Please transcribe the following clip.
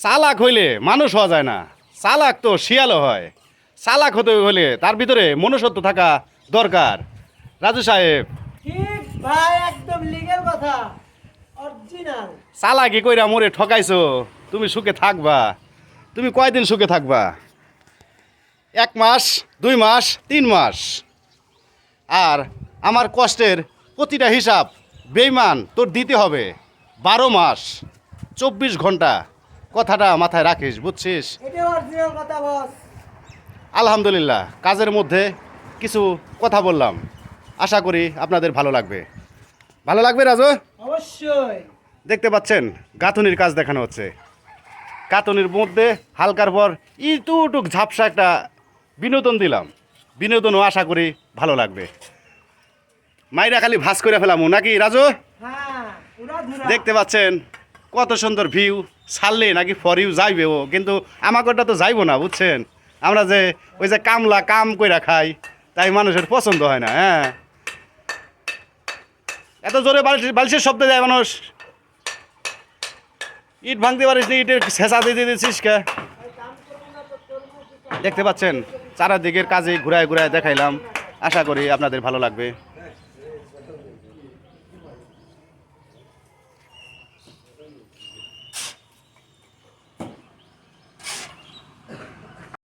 চালাক হইলে মানুষ হওয়া যায় না, চালাক তো শিয়ালও হয়। চালাক হতে হলে তার ভিতরে মনুষ্যত্ব থাকা দরকার। রাজু সাহেব, ঠিক ভাই, একদম লিগ্যাল কথা, অরিজিনাল। চালাকি কইরা মোরে ঠকাইছো, তুমি সুখে থাকবা? তুমি কয়দিন সুখে থাকবা? 1 মাস, 2 মাস, 3 মাস। আর আমার কষ্টের প্রতিটা হিসাব বেইমান তোর দিতে হবে 12 মাস 24 ঘন্টা। কথাটা মাথায় রাখিস, বুঝছিস? এটা অরিজিনাল কথা বস। আলহামদুলিল্লাহ, কাজের মধ্যে কিছু কথা বললাম, আশা করি আপনাদের ভালো লাগবে। ভালো লাগবে রাজু? অবশ্যই। দেখতে পাচ্ছেন গাঁথুনির কাজ দেখানো হচ্ছে। গাঁথুনির মধ্যে হালকার পর ইটুটুক ঝাপসা একটা বিনোদন দিলাম। বিনোদনও আশা করি ভালো লাগবে। মাইরা খালি ভাস করে ফেলামু নাকি রাজু? হ্যাঁ, পুরা ধুরা। দেখতে পাচ্ছেন কত সুন্দর ভিউ। ছাড়লে নাকি ফর ইউ যাইবে ও, কিন্তু আমাকেটা তো যাইবো না, বুঝছেন? আমরা যে ওই যে কামলা কাম কইরা খাই, তাই মানুষের পছন্দ হয় না। হ্যাঁ, এত জোরে বালিশের শব্দ যায় মানুষ। ইট ভাঙতে পারিস নি, ইটের ছেঁচা দিয়ে দিচ্ছিস কে? দেখতে পাচ্ছেন চারাদিকের কাজে ঘুরায় ঘুরায় দেখাইলাম, আশা করি আপনাদের ভালো লাগবে।